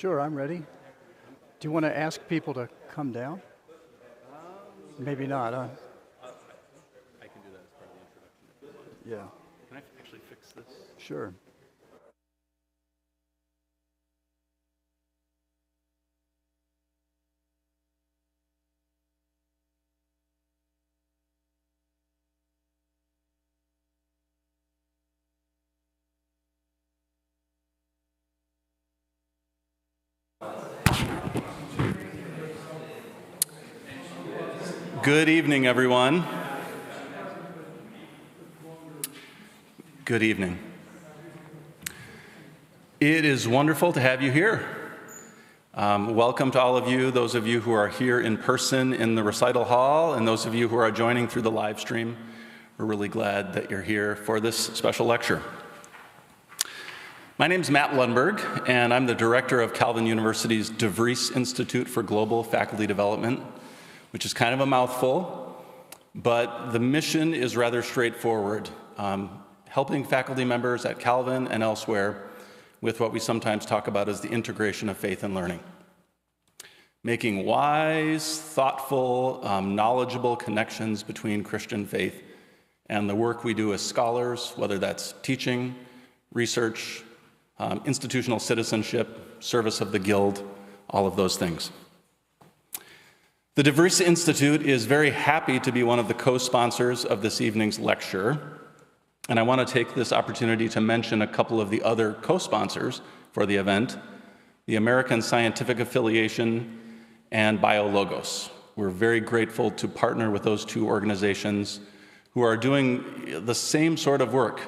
Sure, I'm ready. Do you want to ask people to come down? Maybe not, huh? I can do that as part of the introduction. Yeah, Can I actually fix this? sure. Good evening, everyone. Good evening. It is wonderful to have you here. Welcome to all of you, those of you who are here in person in the recital hall, and those of you who are joining through the live stream. We're really glad that you're here for this special lecture. My name is Matt Lundberg, and I'm the director of Calvin University's DeVries Institute for Global Faculty Development, which is kind of a mouthful, but the mission is rather straightforward, helping faculty members at Calvin and elsewhere with what we sometimes talk about as the integration of faith and learning. Making wise, thoughtful, knowledgeable connections between Christian faith and the work we do as scholars, whether that's teaching, research, institutional citizenship, service of the Guild, all of those things. The DeVries Institute is very happy to be one of the co-sponsors of this evening's lecture, and I want to take this opportunity to mention a couple of the other co-sponsors for the event, the American Scientific Affiliation and BioLogos. We're very grateful to partner with those two organizations who are doing the same sort of work,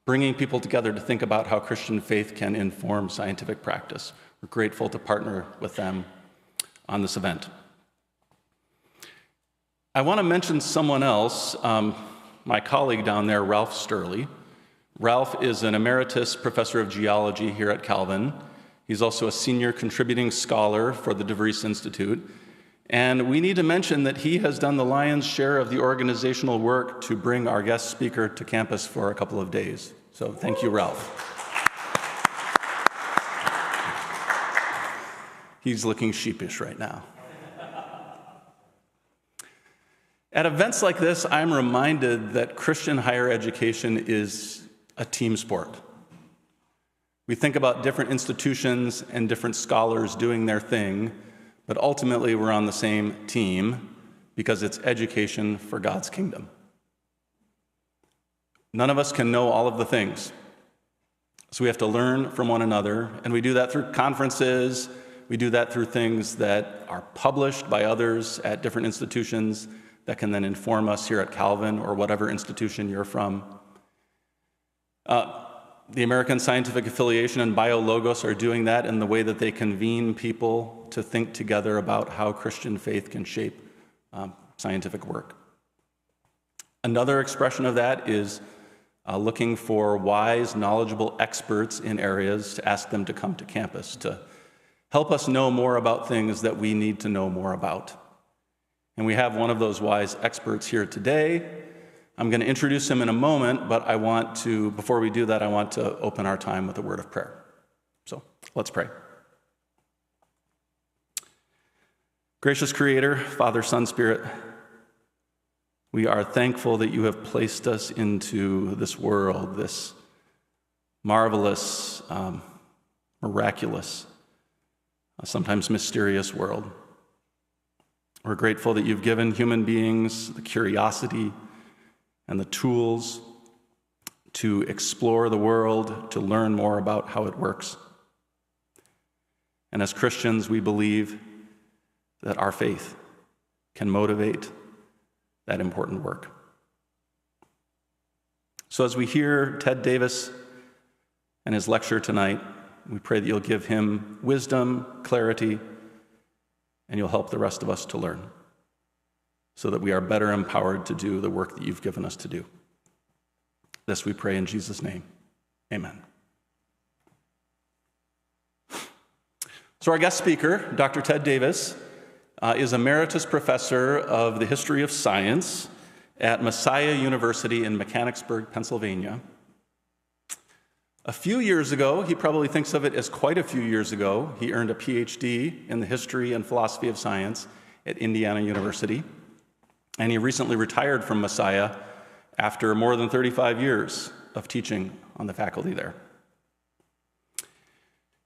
bringing people together to think about how Christian faith can inform scientific practice. We're grateful to partner with them on this event. I want to mention someone else, my colleague down there, Ralph Sturley. Ralph is an emeritus professor of geology here at Calvin. He's also a senior contributing scholar for the DeVries Institute. And we need to mention that he has done the lion's share of the organizational work to bring our guest speaker to campus for a couple of days. So thank you, Ralph. He's looking sheepish right now. At events like this, I'm reminded that Christian higher education is a team sport. We think about different institutions and different scholars doing their thing, but ultimately we're on the same team because it's education for God's kingdom. None of us can know all of the things, so we have to learn from one another, and we do that through conferences. We do that through things that are published by others at different institutions that can then inform us here at Calvin or whatever institution you're from. The American Scientific Affiliation and BioLogos are doing that in the way that they convene people to think together about how Christian faith can shape scientific work. Another expression of that is looking for wise, knowledgeable experts in areas to ask them to come to campus to help us know more about things that we need to know more about. And we have one of those wise experts here today. I'm going to introduce him in a moment, but before we do that, I want to open our time with a word of prayer. So let's pray. Gracious Creator, Father, Son, Spirit, we are thankful that you have placed us into this world, this marvelous, miraculous, sometimes mysterious world. We're grateful that you've given human beings the curiosity and the tools to explore the world, to learn more about how it works. And as Christians, we believe that our faith can motivate that important work. So as we hear Ted Davis and his lecture tonight, we pray that you'll give him wisdom, clarity, and you'll help the rest of us to learn so that we are better empowered to do the work that you've given us to do. This we pray in Jesus' name. Amen. So our guest speaker, Dr. Ted Davis, is Emeritus Professor of the History of Science at Messiah University in Mechanicsburg, Pennsylvania. A few years ago, he probably thinks of it as quite a few years ago, he earned a PhD in the history and philosophy of science at Indiana University, and he recently retired from Messiah after more than 35 years of teaching on the faculty there.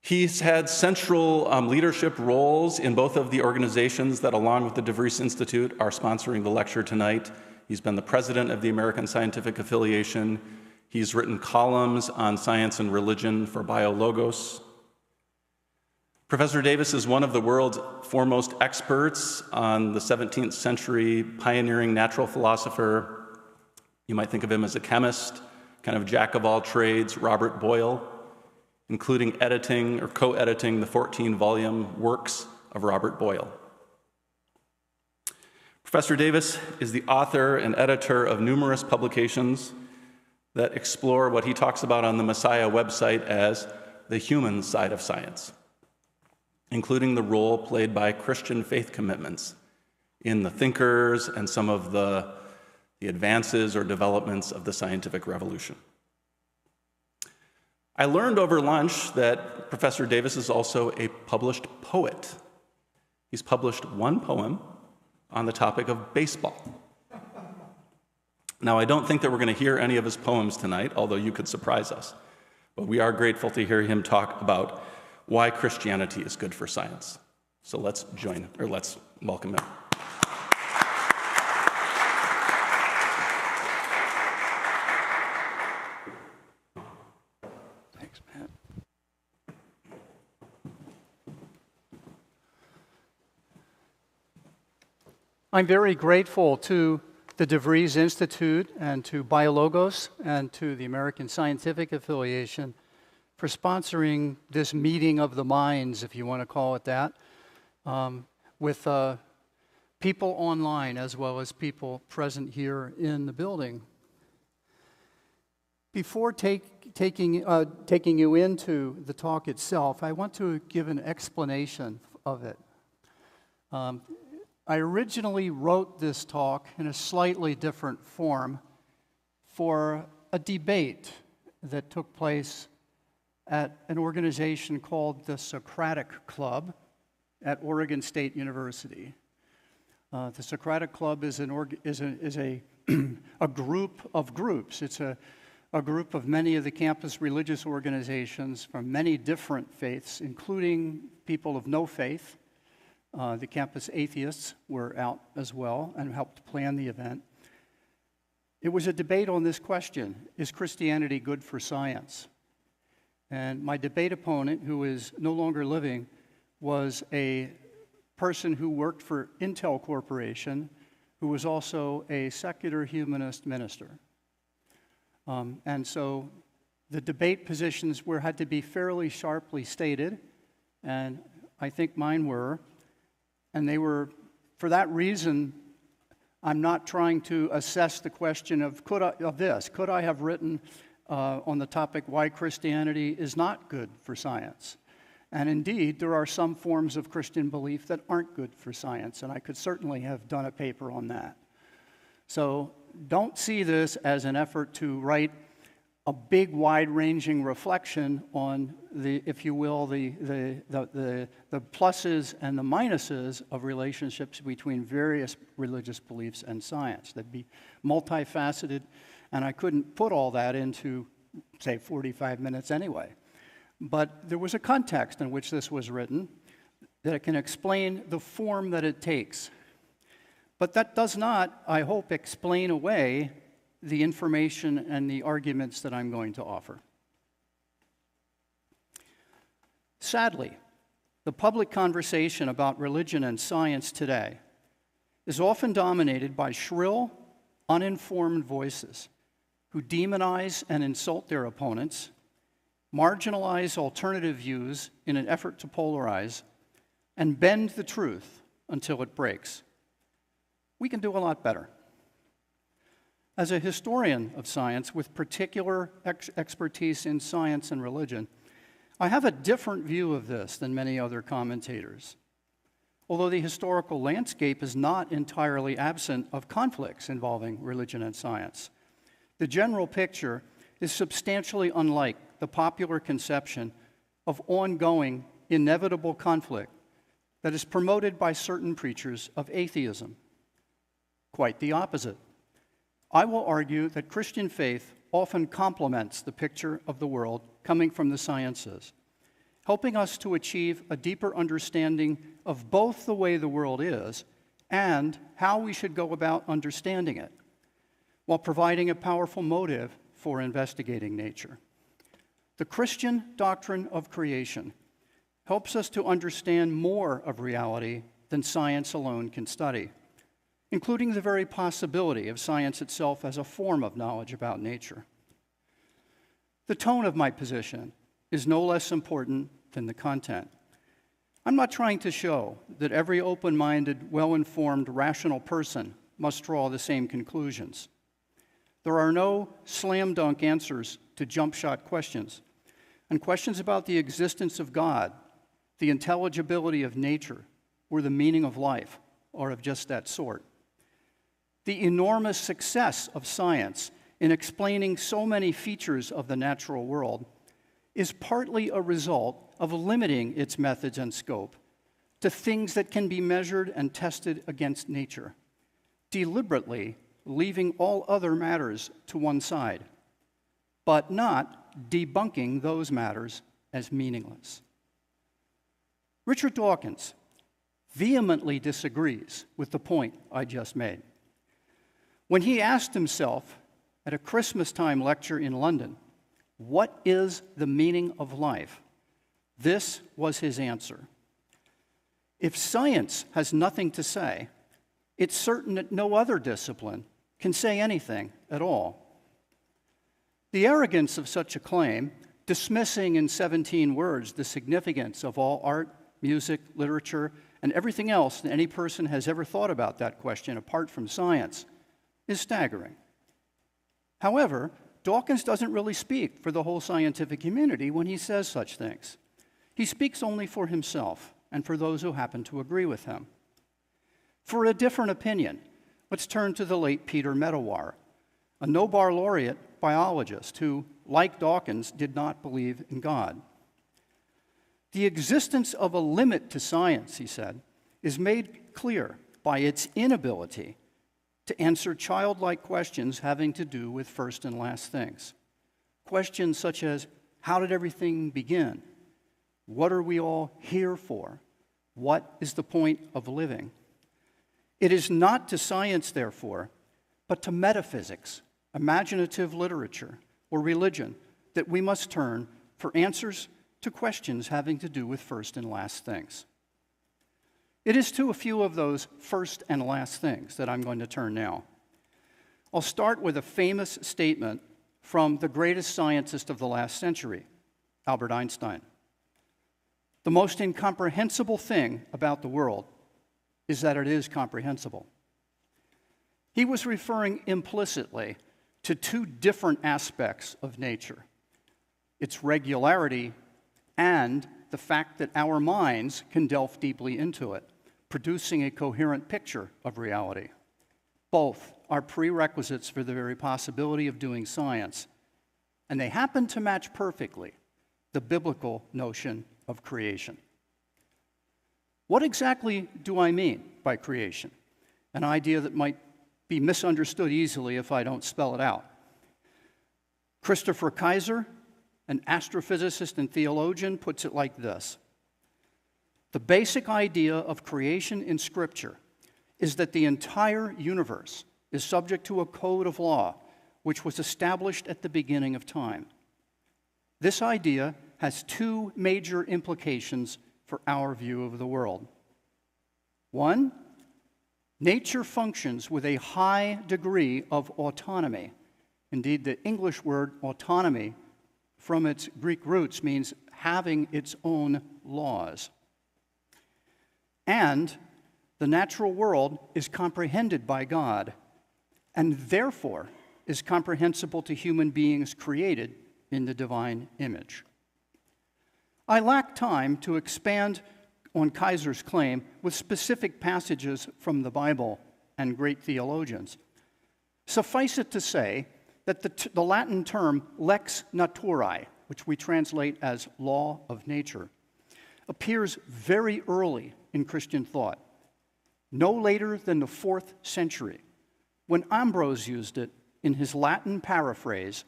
He's had central leadership roles in both of the organizations that, along with the DeVries Institute, are sponsoring the lecture tonight. He's been the president of the American Scientific Affiliation. He's written columns on science and religion for BioLogos. Professor Davis is one of the world's foremost experts on the 17th century pioneering natural philosopher. You might think of him as a chemist, kind of jack of all trades, Robert Boyle, including editing or co-editing the 14-volume works of Robert Boyle. Professor Davis is the author and editor of numerous publications that explore what he talks about on the Messiah website as the human side of science, including the role played by Christian faith commitments in the thinkers and some of the advances or developments of the scientific revolution. I learned over lunch that Professor Davis is also a published poet. He's published one poem on the topic of baseball. Now, I don't think that we're going to hear any of his poems tonight, although you could surprise us. But we are grateful to hear him talk about why Christianity is good for science. So let's welcome him. Thanks, Matt. I'm very grateful to the DeVries Institute and to BioLogos and to the American Scientific Affiliation for sponsoring this meeting of the minds, if you want to call it that, with people online as well as people present here in the building. Before taking you into the talk itself, I want to give an explanation of it. I originally wrote this talk in a slightly different form for a debate that took place at an organization called the Socratic Club at Oregon State University. The Socratic Club is a group of groups. It's a group of many of the campus religious organizations from many different faiths, including people of no faith. The campus atheists were out as well and helped plan the event. It was a debate on this question: is Christianity good for science? And my debate opponent, who is no longer living, was a person who worked for Intel Corporation, who was also a secular humanist minister. And so the debate positions had to be fairly sharply stated, and I think mine were. And they were, for that reason, I'm not trying to assess the question of could I have written on the topic why Christianity is not good for science. And indeed, there are some forms of Christian belief that aren't good for science, and I could certainly have done a paper on that. So don't see this as an effort to write a big, wide-ranging reflection on the, if you will, the pluses and the minuses of relationships between various religious beliefs and science. That'd be multifaceted, and I couldn't put all that into, say, 45 minutes anyway. But there was a context in which this was written that can explain the form that it takes. But that does not, I hope, explain away the information and the arguments that I'm going to offer. Sadly, the public conversation about religion and science today is often dominated by shrill, uninformed voices who demonize and insult their opponents, marginalize alternative views in an effort to polarize, and bend the truth until it breaks. We can do a lot better. As a historian of science with particular expertise in science and religion, I have a different view of this than many other commentators. Although the historical landscape is not entirely absent of conflicts involving religion and science, the general picture is substantially unlike the popular conception of ongoing, inevitable conflict that is promoted by certain preachers of atheism. Quite the opposite. I will argue that Christian faith often complements the picture of the world coming from the sciences, helping us to achieve a deeper understanding of both the way the world is and how we should go about understanding it, while providing a powerful motive for investigating nature. The Christian doctrine of creation helps us to understand more of reality than science alone can study, including the very possibility of science itself as a form of knowledge about nature. The tone of my position is no less important than the content. I'm not trying to show that every open-minded, well-informed, rational person must draw the same conclusions. There are no slam-dunk answers to jump-shot questions, and questions about the existence of God, the intelligibility of nature, or the meaning of life are of just that sort. The enormous success of science in explaining so many features of the natural world is partly a result of limiting its methods and scope to things that can be measured and tested against nature, deliberately leaving all other matters to one side, but not debunking those matters as meaningless. Richard Dawkins vehemently disagrees with the point I just made. When he asked himself at a Christmas-time lecture in London, "What is the meaning of life?" this was his answer. If science has nothing to say, it's certain that no other discipline can say anything at all. The arrogance of such a claim, dismissing in 17 words the significance of all art, music, literature, and everything else that any person has ever thought about that question apart from science, is staggering. However, Dawkins doesn't really speak for the whole scientific community when he says such things. He speaks only for himself and for those who happen to agree with him. For a different opinion, let's turn to the late Peter Medawar, a Nobel laureate biologist who, like Dawkins, did not believe in God. The existence of a limit to science, he said, is made clear by its inability to answer childlike questions having to do with first and last things. Questions such as, how did everything begin? What are we all here for? What is the point of living? It is not to science, therefore, but to metaphysics, imaginative literature, or religion that we must turn for answers to questions having to do with first and last things. It is to a few of those first and last things that I'm going to turn now. I'll start with a famous statement from the greatest scientist of the last century, Albert Einstein. The most incomprehensible thing about the world is that it is comprehensible. He was referring implicitly to two different aspects of nature, its regularity and the fact that our minds can delve deeply into it, producing a coherent picture of reality. Both are prerequisites for the very possibility of doing science, and they happen to match perfectly the biblical notion of creation. What exactly do I mean by creation? An idea that might be misunderstood easily if I don't spell it out. Christopher Kaiser, an astrophysicist and theologian, puts it like this: the basic idea of creation in Scripture is that the entire universe is subject to a code of law which was established at the beginning of time. This idea has two major implications for our view of the world. One, nature functions with a high degree of autonomy. Indeed, the English word autonomy, from its Greek roots, means having its own laws. And the natural world is comprehended by God, and therefore is comprehensible to human beings created in the divine image. I lack time to expand on Kaiser's claim with specific passages from the Bible and great theologians. Suffice it to say that the Latin term lex naturae, which we translate as law of nature, appears very early in Christian thought, no later than the 4th century, when Ambrose used it in his Latin paraphrase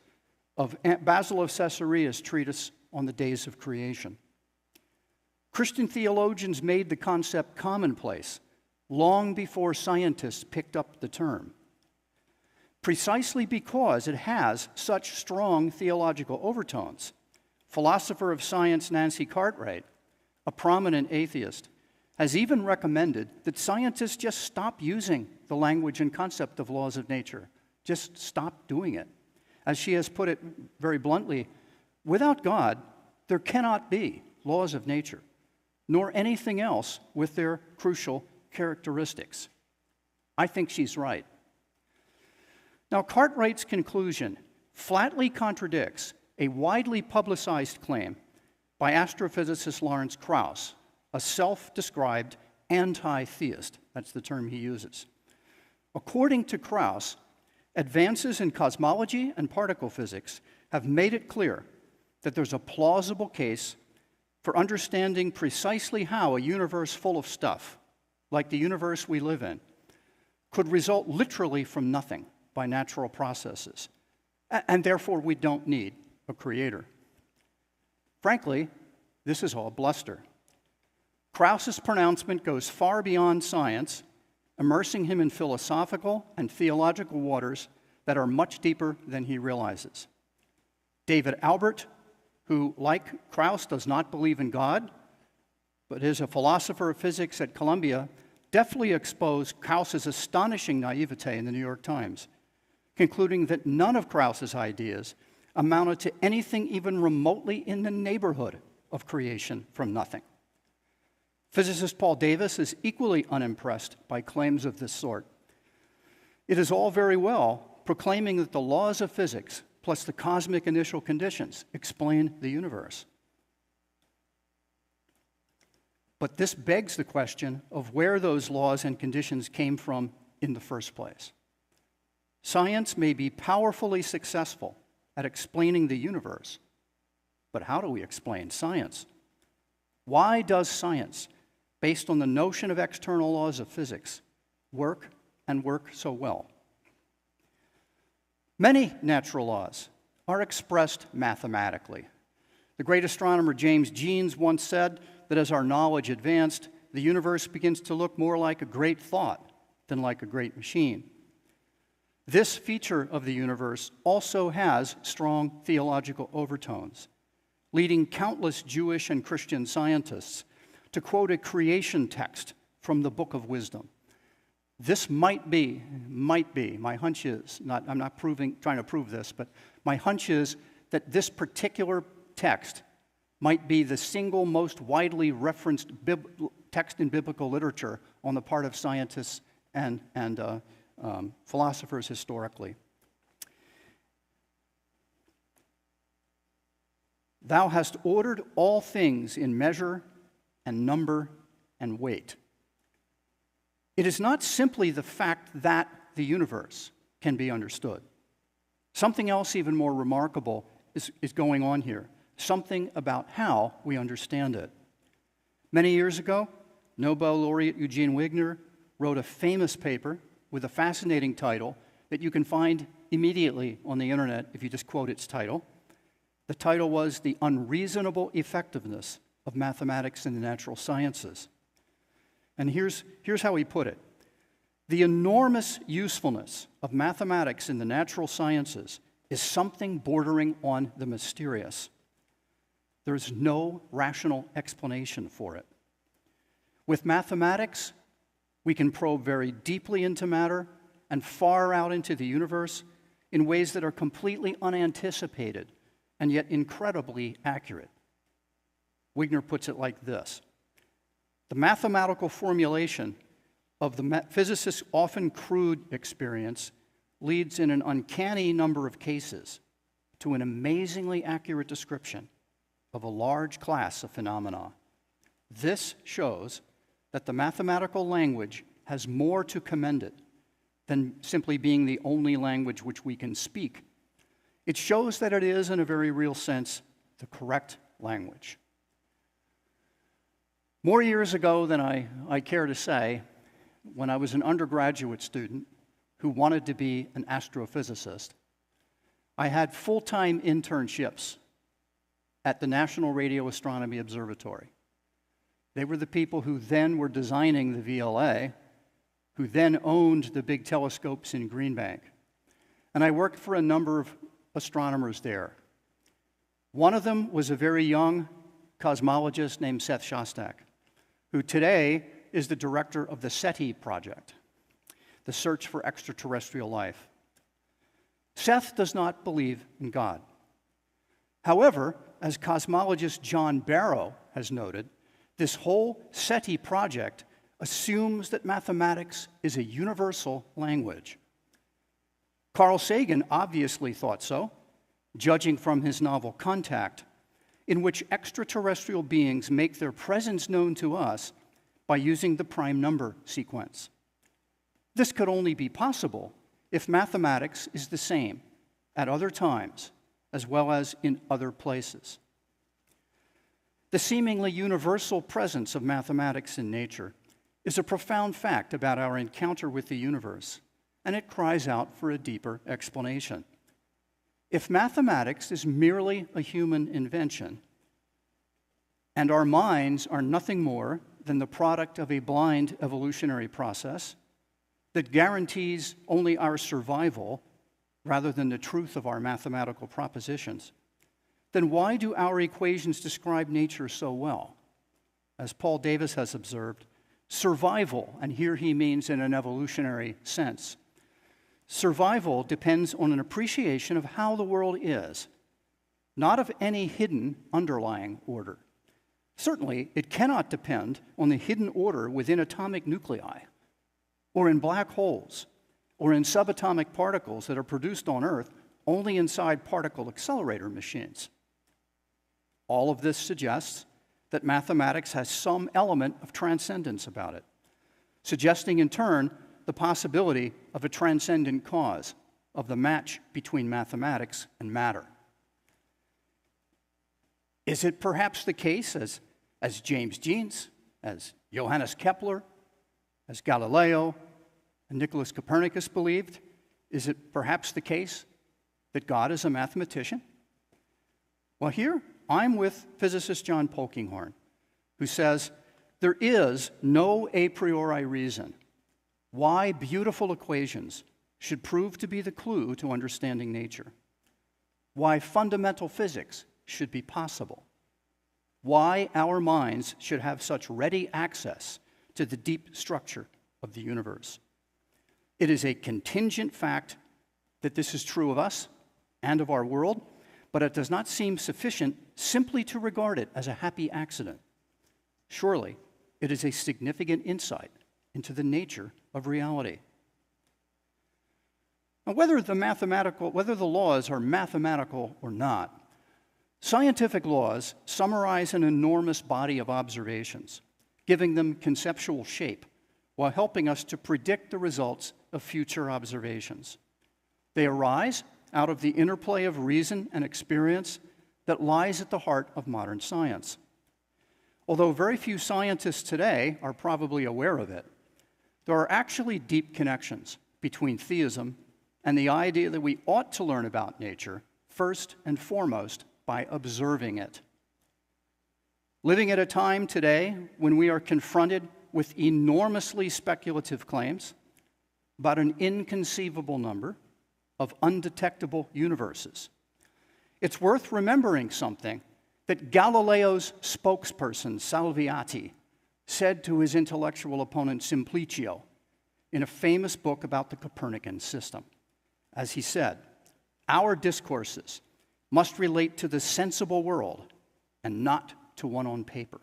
of Basil of Caesarea's treatise on the days of creation. Christian theologians made the concept commonplace long before scientists picked up the term. Precisely because it has such strong theological overtones, philosopher of science Nancy Cartwright, a prominent atheist, has even recommended that scientists just stop using the language and concept of laws of nature. Just stop doing it. As she has put it very bluntly, without God, there cannot be laws of nature, nor anything else with their crucial characteristics. I think she's right. Now, Cartwright's conclusion flatly contradicts a widely publicized claim by astrophysicist Lawrence Krauss, a self-described anti-theist. That's the term he uses. According to Krauss, advances in cosmology and particle physics have made it clear that there's a plausible case for understanding precisely how a universe full of stuff, like the universe we live in, could result literally from nothing by natural processes, and therefore we don't need a creator. Frankly, this is all bluster. Krauss's pronouncement goes far beyond science, immersing him in philosophical and theological waters that are much deeper than he realizes. David Albert, who, like Krauss, does not believe in God, but is a philosopher of physics at Columbia, deftly exposed Krauss's astonishing naivete in the New York Times, concluding that none of Krauss's ideas amounted to anything even remotely in the neighborhood of creation from nothing. Physicist Paul Davies is equally unimpressed by claims of this sort. It is all very well proclaiming that the laws of physics plus the cosmic initial conditions explain the universe. But this begs the question of where those laws and conditions came from in the first place. Science may be powerfully successful at explaining the universe, but how do we explain science? Why does science, based on the notion of external laws of physics, work and work so well? Many natural laws are expressed mathematically. The great astronomer James Jeans once said that as our knowledge advanced, the universe begins to look more like a great thought than like a great machine. This feature of the universe also has strong theological overtones, leading countless Jewish and Christian scientists to quote a creation text from the Book of Wisdom. This might be, my hunch is, I'm not trying to prove this, but my hunch is that this particular text might be the single most widely referenced text in biblical literature on the part of scientists and philosophers historically. Thou hast ordered all things in measure and number and weight. It is not simply the fact that the universe can be understood. Something else even more remarkable is going on here, something about how we understand it. Many years ago, Nobel laureate Eugene Wigner wrote a famous paper with a fascinating title that you can find immediately on the internet if you just quote its title. The title was The Unreasonable Effectiveness of Mathematics in the Natural Sciences. And here's how he put it. The enormous usefulness of mathematics in the natural sciences is something bordering on the mysterious. There's no rational explanation for it. With mathematics, we can probe very deeply into matter and far out into the universe in ways that are completely unanticipated and yet incredibly accurate. Wigner puts it like this. The mathematical formulation of the physicist's often crude experience leads in an uncanny number of cases to an amazingly accurate description of a large class of phenomena. This shows that the mathematical language has more to commend it than simply being the only language which we can speak It shows that it is, in a very real sense, the correct language. More years ago than I care to say, when I was an undergraduate student who wanted to be an astrophysicist, I had full-time internships at the National Radio Astronomy Observatory. They were the people who then were designing the VLA, who then owned the big telescopes in Green Bank. And I worked for a number of astronomers there. One of them was a very young cosmologist named Seth Shostak, who today is the director of the SETI project, the search for extraterrestrial life. Seth does not believe in God. However, as cosmologist John Barrow has noted, this whole SETI project assumes that mathematics is a universal language. Carl Sagan obviously thought so, judging from his novel Contact, in which extraterrestrial beings make their presence known to us by using the prime number sequence. This could only be possible if mathematics is the same at other times as well as in other places. The seemingly universal presence of mathematics in nature is a profound fact about our encounter with the universe, and it cries out for a deeper explanation. If mathematics is merely a human invention, and our minds are nothing more than the product of a blind evolutionary process that guarantees only our survival rather than the truth of our mathematical propositions, then why do our equations describe nature so well? As Paul Davis has observed, survival, and here he means in an evolutionary sense, survival depends on an appreciation of how the world is, not of any hidden underlying order. Certainly, it cannot depend on the hidden order within atomic nuclei, or in black holes, or in subatomic particles that are produced on Earth only inside particle accelerator machines. All of this suggests that mathematics has some element of transcendence about it, suggesting in turn the possibility of a transcendent cause, of the match between mathematics and matter. Is it perhaps the case, as James Jeans, as Johannes Kepler, as Galileo, and Nicholas Copernicus believed, is it perhaps the case that God is a mathematician? Well, here I'm with physicist John Polkinghorne, who says there is no a priori reason why beautiful equations should prove to be the clue to understanding nature, why fundamental physics should be possible, why our minds should have such ready access to the deep structure of the universe. It is a contingent fact that this is true of us and of our world, but it does not seem sufficient simply to regard it as a happy accident. Surely, it is a significant insight into the nature of reality. Now, whether the laws are mathematical or not, scientific laws summarize an enormous body of observations, giving them conceptual shape while helping us to predict the results of future observations. They arise out of the interplay of reason and experience that lies at the heart of modern science. Although very few scientists today are probably aware of it, there are actually deep connections between theism and the idea that we ought to learn about nature first and foremost by observing it. Living at a time today when we are confronted with enormously speculative claims about an inconceivable number of undetectable universes, it's worth remembering something that Galileo's spokesperson, Salviati, said to his intellectual opponent Simplicio in a famous book about the Copernican system. As he said, our discourses must relate to the sensible world and not to one on paper.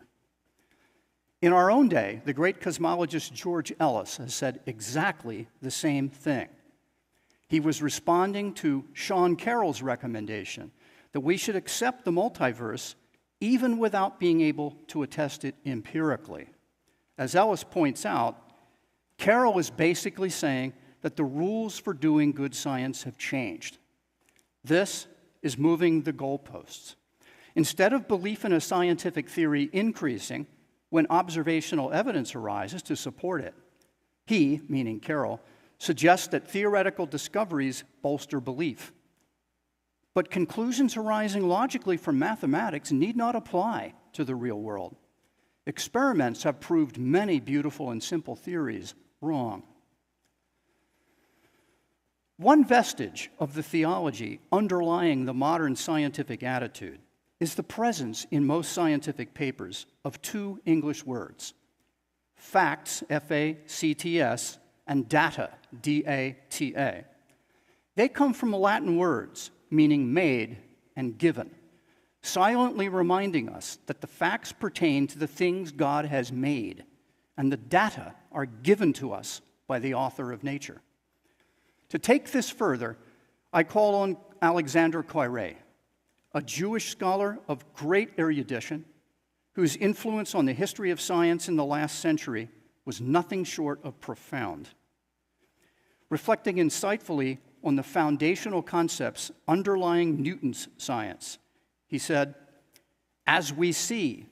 In our own day, the great cosmologist George Ellis has said exactly the same thing. He was responding to Sean Carroll's recommendation that we should accept the multiverse even without being able to attest it empirically. As Ellis points out, Carroll is basically saying that the rules for doing good science have changed. This is moving the goalposts. Instead of belief in a scientific theory increasing when observational evidence arises to support it, he, meaning Carroll, suggests that theoretical discoveries bolster belief. But conclusions arising logically from mathematics need not apply to the real world. Experiments have proved many beautiful and simple theories wrong. One vestige of the theology underlying the modern scientific attitude is the presence in most scientific papers of two English words, facts, F-A-C-T-S, and data, D-A-T-A. They come from Latin words meaning made and given, silently reminding us that the facts pertain to the things God has made, and the data are given to us by the author of nature. To take this further, I call on Alexander Koyré, a Jewish scholar of great erudition, whose influence on the history of science in the last century was nothing short of profound. Reflecting insightfully on the foundational concepts underlying Newton's science, he said, "As we see,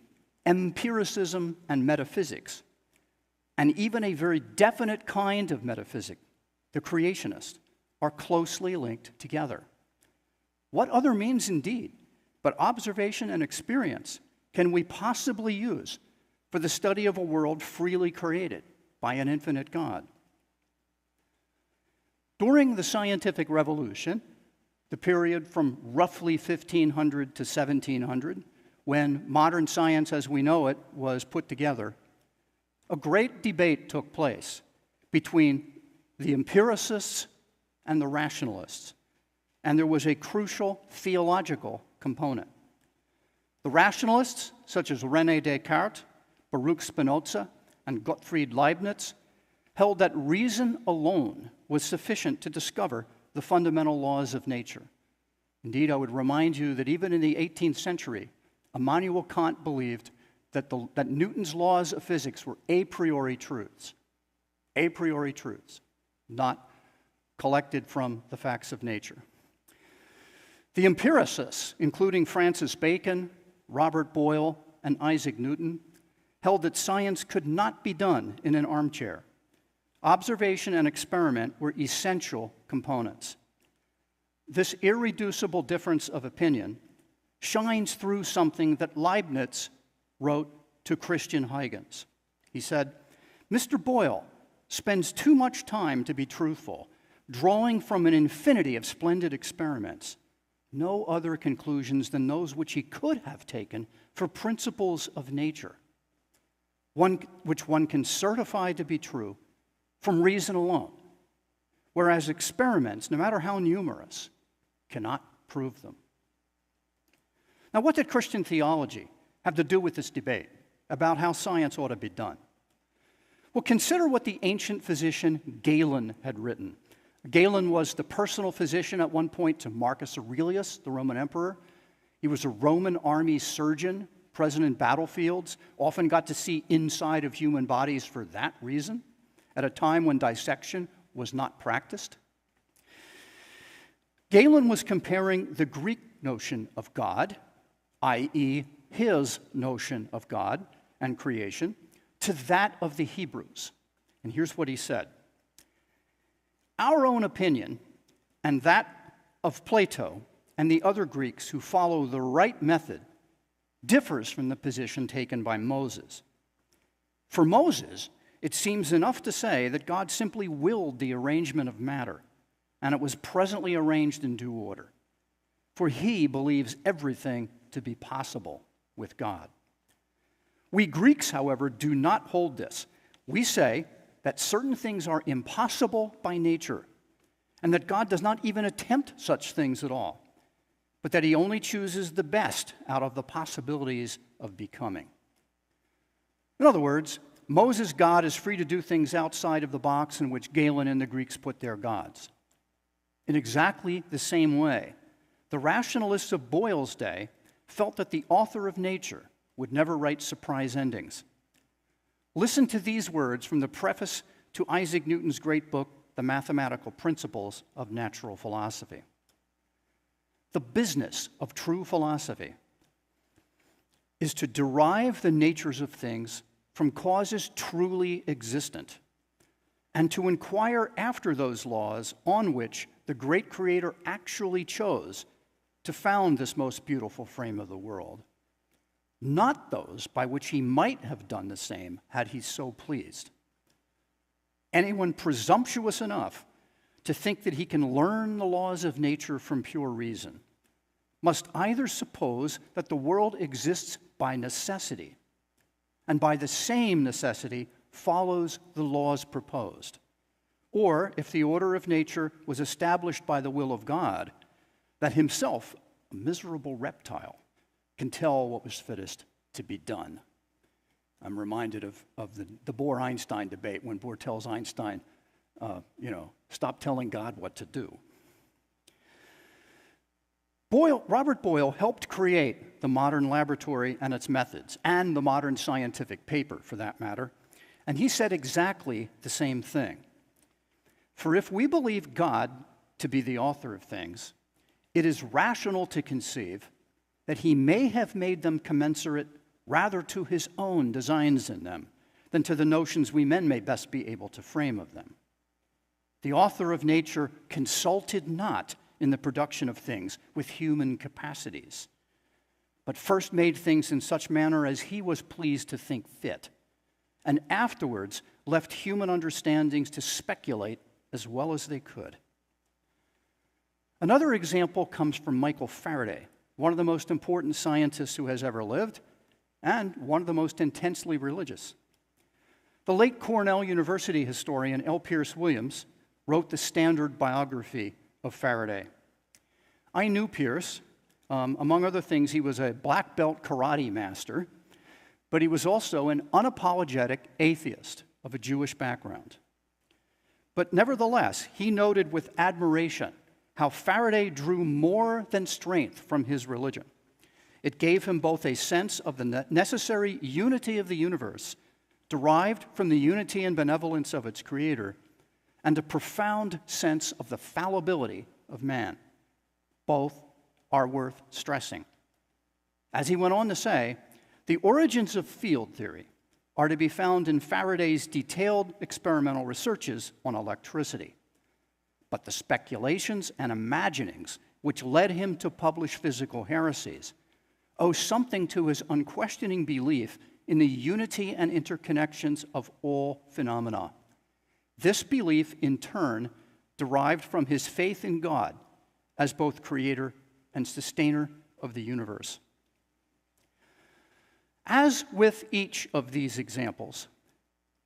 empiricism and metaphysics, and even a very definite kind of metaphysic, the creationist, are closely linked together. What other means indeed but observation and experience can we possibly use for the study of a world freely created by an infinite God?" During the scientific revolution, the period from roughly 1500 to 1700, when modern science as we know it was put together, a great debate took place between the empiricists and the rationalists, and there was a crucial theological component. The rationalists, such as René Descartes, Baruch Spinoza, and Gottfried Leibniz, held that reason alone was sufficient to discover the fundamental laws of nature. Indeed, I would remind you that even in the 18th century, Immanuel Kant believed that Newton's laws of physics were a priori truths, not collected from the facts of nature. The empiricists, including Francis Bacon, Robert Boyle, and Isaac Newton, held that science could not be done in an armchair. Observation and experiment were essential components. This irreducible difference of opinion shines through something that Leibniz wrote to Christian Huygens. He said, "Mr. Boyle spends too much time to be truthful, drawing from an infinity of splendid experiments, no other conclusions than those which he could have taken for principles of nature, which one can certify to be true from reason alone, whereas experiments, no matter how numerous, cannot prove them." Now, what did Christian theology have to do with this debate about how science ought to be done? Well, consider what the ancient physician Galen had written. Galen was the personal physician at one point to Marcus Aurelius, the Roman emperor. He was a Roman army surgeon, present in battlefields, often got to see inside of human bodies for that reason, at a time when dissection was not practiced. Galen was comparing the Greek notion of God, i.e., his notion of God and creation, to that of the Hebrews. And here's what he said: "Our own opinion and that of Plato and the other Greeks who follow the right method differs from the position taken by Moses. For Moses, it seems enough to say that God simply willed the arrangement of matter, and it was presently arranged in due order. For he believes everything to be possible with God. We Greeks, however, do not hold this. We say that certain things are impossible by nature, and that God does not even attempt such things at all, but that he only chooses the best out of the possibilities of becoming." In other words, Moses' God is free to do things outside of the box in which Galen and the Greeks put their gods. In exactly the same way, the rationalists of Boyle's day felt that the author of nature would never write surprise endings. Listen to these words from the preface to Isaac Newton's great book, The Mathematical Principles of Natural Philosophy. the business of true philosophy is to derive the natures of things from causes truly existent, and to inquire after those laws on which the great Creator actually chose to found this most beautiful frame of the world, not those by which he might have done the same had he so pleased. Anyone presumptuous enough to think that he can learn the laws of nature from pure reason must either suppose that the world exists by necessity, and by the same necessity follows the laws proposed, or, if the order of nature was established by the will of God, that himself, a miserable reptile, can tell what was fittest to be done. I'm reminded of the Bohr-Einstein debate when Bohr tells Einstein, stop telling God what to do. Robert Boyle helped create the modern laboratory and its methods, and the modern scientific paper, for that matter, and he said exactly the same thing. For if we believe God to be the author of things, it is rational to conceive that he may have made them commensurate rather to his own designs in them than to the notions we men may best be able to frame of them. The author of nature consulted not in the production of things with human capacities, but first made things in such manner as he was pleased to think fit, and afterwards left human understandings to speculate as well as they could. Another example comes from Michael Faraday, one of the most important scientists who has ever lived, and one of the most intensely religious. The late Cornell University historian L. Pierce Williams wrote the standard biography of Faraday. I knew Pierce. Among other things, he was a black belt karate master, but he was also an unapologetic atheist of a Jewish background. But nevertheless, he noted with admiration how Faraday drew more than strength from his religion. It gave him both a sense of the necessary unity of the universe, derived from the unity and benevolence of its creator, and a profound sense of the fallibility of man. Both are worth stressing. As he went on to say, the origins of field theory are to be found in Faraday's detailed experimental researches on electricity. But the speculations and imaginings which led him to publish physical heresies owe something to his unquestioning belief in the unity and interconnections of all phenomena. This belief, in turn, derived from his faith in God as both creator and sustainer of the universe. As with each of these examples,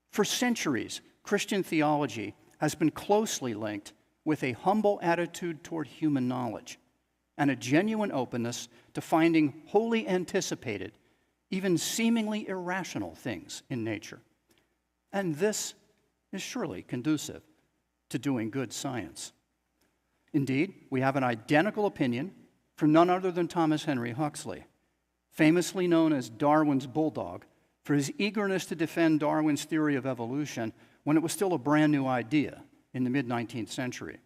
for centuries, Christian theology has been closely linked with a humble attitude toward human knowledge and a genuine openness to finding wholly anticipated, even seemingly irrational things in nature. And this is surely conducive to doing good science. Indeed, we have an identical opinion from none other than Thomas Henry Huxley, famously known as Darwin's bulldog for his eagerness to defend Darwin's theory of evolution when it was still a brand new idea in the mid-19th century.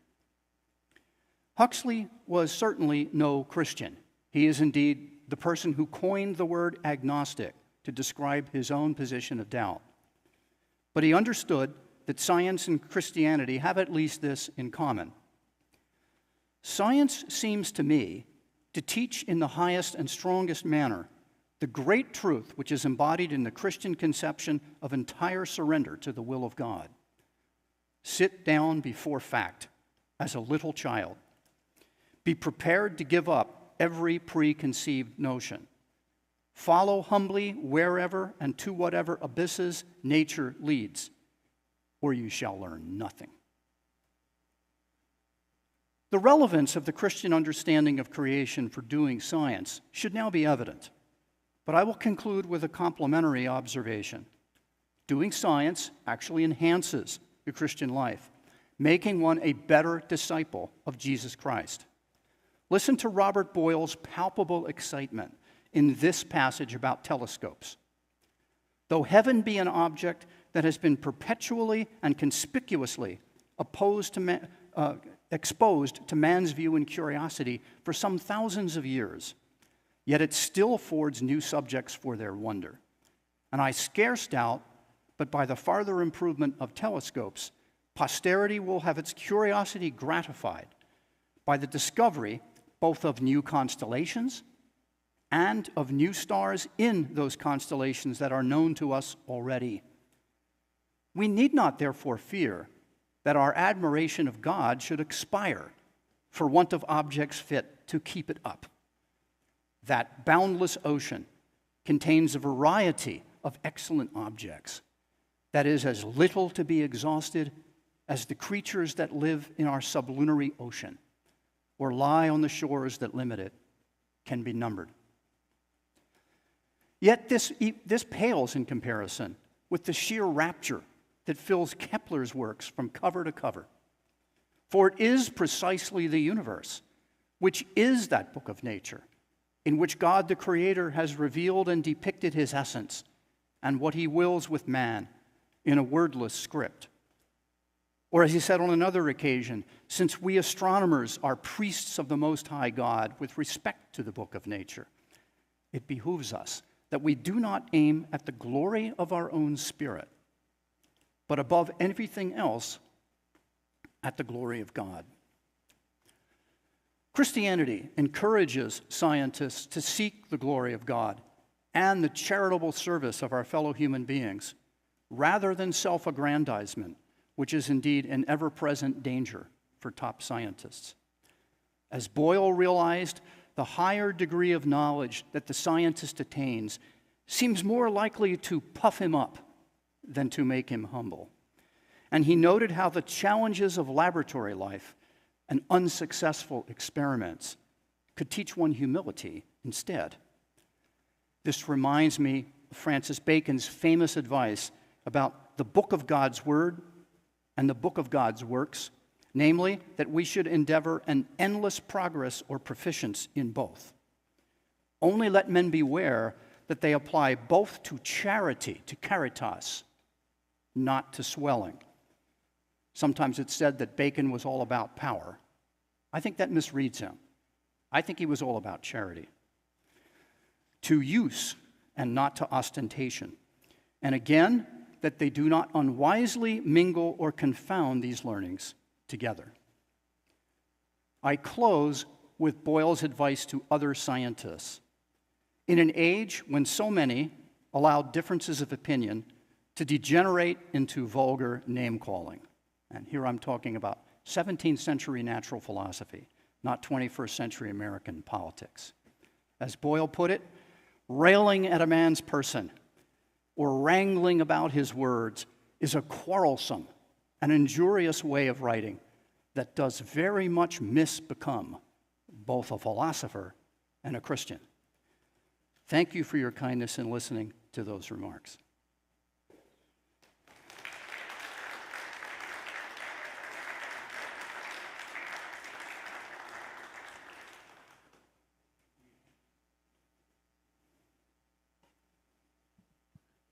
Huxley was certainly no Christian. He is indeed the person who coined the word agnostic to describe his own position of doubt. But he understood that science and Christianity have at least this in common. Science seems to me to teach in the highest and strongest manner the great truth which is embodied in the Christian conception of entire surrender to the will of God. Sit down before fact as a little child. Be prepared to give up every preconceived notion. Follow humbly wherever and to whatever abysses nature leads, or you shall learn nothing. The relevance of the Christian understanding of creation for doing science should now be evident, but I will conclude with a complementary observation. Doing science actually enhances the Christian life, making one a better disciple of Jesus Christ. Listen to Robert Boyle's palpable excitement in this passage about telescopes. Though heaven be an object that has been perpetually and conspicuously exposed to man's view and curiosity for some thousands of years, yet it still affords new subjects for their wonder. And I scarce doubt, but by the farther improvement of telescopes, posterity will have its curiosity gratified by the discovery both of new constellations and of new stars in those constellations that are known to us already. We need not therefore fear that our admiration of God should expire for want of objects fit to keep it up. That boundless ocean contains a variety of excellent objects that is as little to be exhausted as the creatures that live in our sublunary ocean or lie on the shores that limit it can be numbered. Yet this pales in comparison with the sheer rapture that fills Kepler's works from cover to cover. For it is precisely the universe, which is that book of nature, in which God the Creator has revealed and depicted his essence and what he wills with man in a wordless script. Or as he said on another occasion, since we astronomers are priests of the Most High God with respect to the book of nature, it behooves us that we do not aim at the glory of our own spirit, but above everything else, at the glory of God. Christianity encourages scientists to seek the glory of God and the charitable service of our fellow human beings, rather than self-aggrandizement, which is indeed an ever-present danger for top scientists. As Boyle realized, the higher degree of knowledge that the scientist attains seems more likely to puff him up than to make him humble. And he noted how the challenges of laboratory life and unsuccessful experiments could teach one humility instead. This reminds me of Francis Bacon's famous advice about the book of God's Word and the book of God's works, namely, that we should endeavor an endless progress or proficience in both. Only let men beware that they apply both to charity, to caritas, not to swelling. Sometimes it's said that Bacon was all about power. I think that misreads him. I think he was all about charity. To use and not to ostentation. And again, that they do not unwisely mingle or confound these learnings together. I close with Boyle's advice to other scientists. In an age when so many allow differences of opinion to degenerate into vulgar name-calling, and here I'm talking about 17th century natural philosophy, not 21st century American politics. As Boyle put it, railing at a man's person or wrangling about his words is a quarrelsome and injurious way of writing that does very much misbecome both a philosopher and a Christian. Thank you for your kindness in listening to those remarks.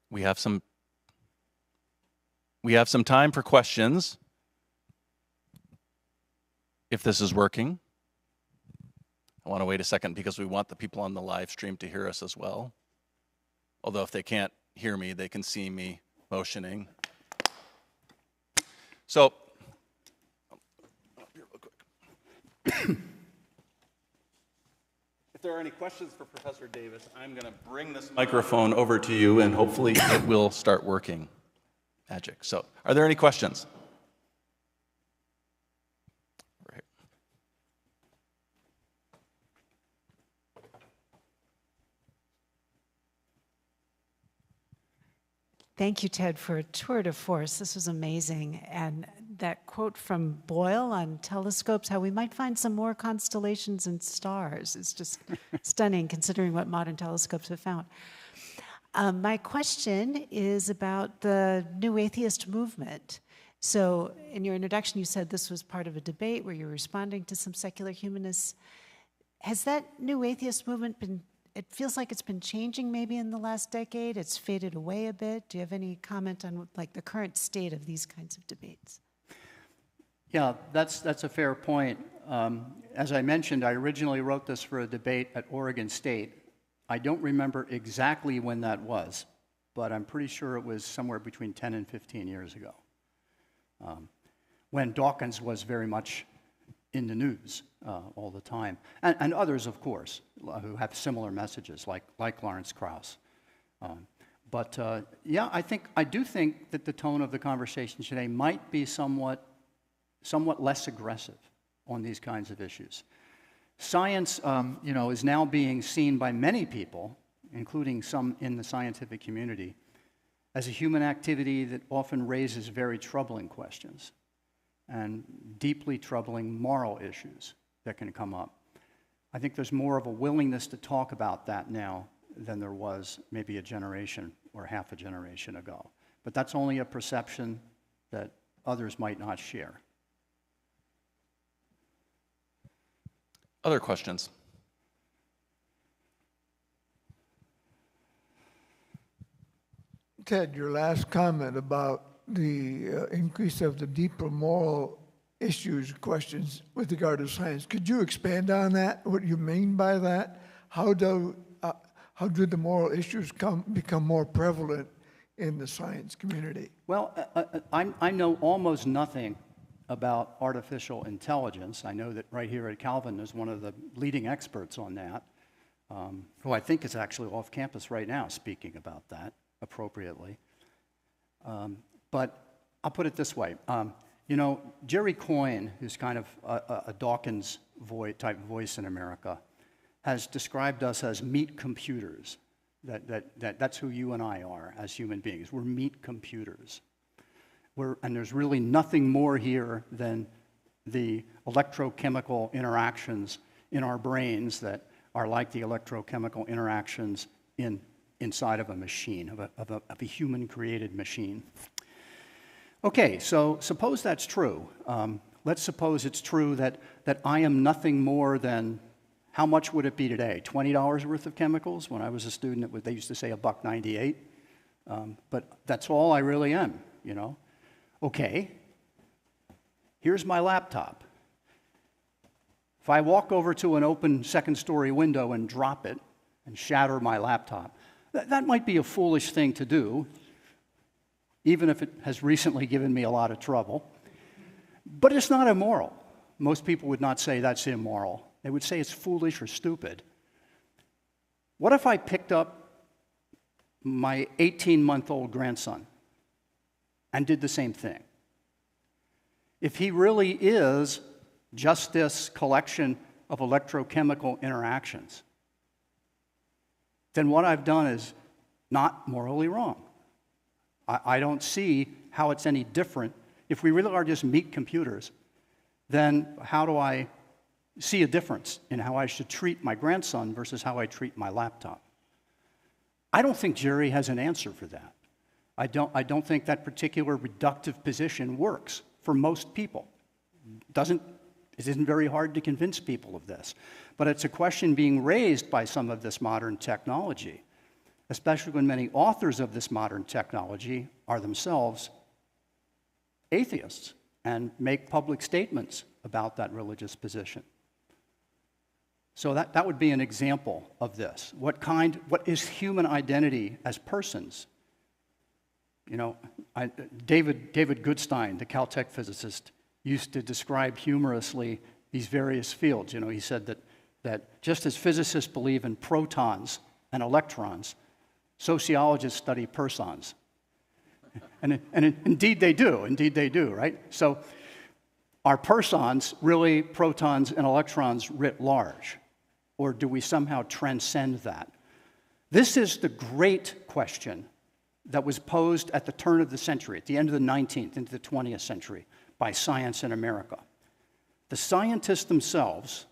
We have some time for questions. If this is working. I want to wait a second because we want the people on the live stream to hear us as well. Although if they can't hear me, they can see me motioning. So, if there are any questions for Professor Davis, I'm going to bring this microphone over to you and hopefully it will start working. Magic. So, are there any questions? Right. Thank you, Ted, for a tour de force. This was amazing. And that quote from Boyle on telescopes, how we might find some more constellations and stars, is just stunning considering what modern telescopes have found. My question is about the New Atheist movement. So in your introduction, you said this was part of a debate where you're responding to some secular humanists. Has that New Atheist movement been, it feels like it's been changing maybe in the last decade? It's faded away a bit. Do you have any comment on like the current state of these kinds of debates? Yeah, that's a fair point. As I mentioned, I originally wrote this for a debate at Oregon State. I don't remember exactly when that was, but I'm pretty sure it was somewhere between 10 and 15 years ago, when Dawkins was very much in the news all the time, and others, of course, who have similar messages, like Lawrence Krauss. Yeah, I do think that the tone of the conversation today might be somewhat less aggressive on these kinds of issues. Science, is now being seen by many people, including some in the scientific community, as a human activity that often raises very troubling questions and deeply troubling moral issues that can come up. I think there's more of a willingness to talk about that now than there was maybe a generation or half a generation ago. But that's only a perception that others might not share. Other questions? Ted, your last comment about the increase of the deeper moral issues, questions with regard to science, could you expand on that? What you mean by that? How do the moral issues become more prevalent in the science community? Well, I know almost nothing about artificial intelligence. I know that right here at Calvin there's one of the leading experts on that, who I think is actually off campus right now speaking about that appropriately. But I'll put it this way. Jerry Coyne, who's kind of a Dawkins type voice in America, has described us as meat computers. That's who you and I are as human beings. We're meat computers. And there's really nothing more here than the electrochemical interactions in our brains that are like the electrochemical interactions inside of a machine, of a human-created machine. Okay, so suppose that's true. Let's suppose it's true that I am nothing more than, how much would it be today? $20 worth of chemicals? When I was a student, they used to say $1.98. But that's all I really am, Okay, here's my laptop. If I walk over to an open second-story window and drop it and shatter my laptop, that might be a foolish thing to do, even if it has recently given me a lot of trouble. But it's not immoral. Most people would not say that's immoral. They would say it's foolish or stupid. What if I picked up my 18-month-old grandson and did the same thing? If he really is just this collection of electrochemical interactions, then what I've done is not morally wrong. I don't see how it's any different. If we really are just meat computers, then how do I see a difference in how I should treat my grandson versus how I treat my laptop? I don't think Jerry has an answer for that. I don't think that particular reductive position works for most people. It isn't very hard to convince people of this. But it's a question being raised by some of this modern technology, especially when many authors of this modern technology are themselves atheists and make public statements about that religious position. So that would be an example of this. What is human identity as persons? David Goodstein, the Caltech physicist, used to describe humorously these various fields. He said that just as physicists believe in protons and electrons, sociologists study persons. And indeed they do, right? So are persons really protons and electrons writ large? Or do we somehow transcend that? This is the great question that was posed at the turn of the century, at the end of the 19th into the 20th century, by science in America. The scientists themselves,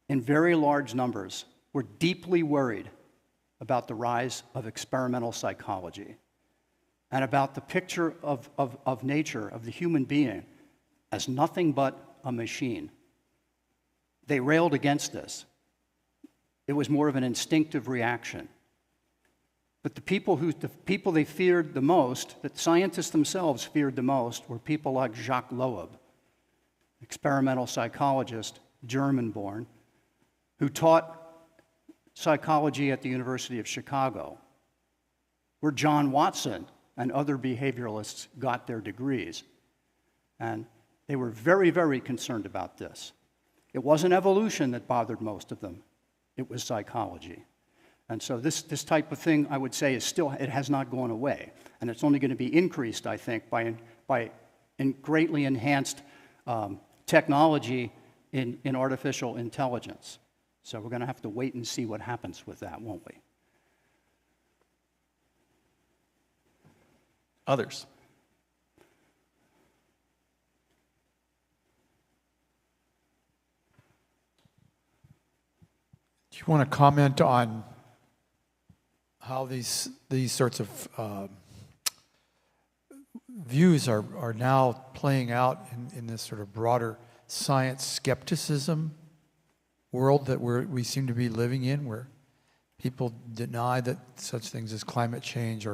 in very large numbers, were deeply worried about the rise of experimental psychology and about the picture of nature, of the human being, as nothing but a machine. They railed against this. It was more of an instinctive reaction. But the people they feared the most, that scientists themselves feared the most, were people like Jacques Loeb, experimental psychologist, German-born, who taught psychology at the University of Chicago, where John Watson and other behavioralists got their degrees. And they were very, very concerned about this. It wasn't evolution that bothered most of them. It was psychology. And so this type of thing, I would say, it has not gone away. And it's only going to be increased, I think, by greatly enhanced technology in artificial intelligence. So we're going to have to wait and see what happens with that, won't we? Others? Do you want to comment on how these sorts of views are now playing out in this sort of broader science skepticism world that we seem to be living in, where people deny that such things as climate change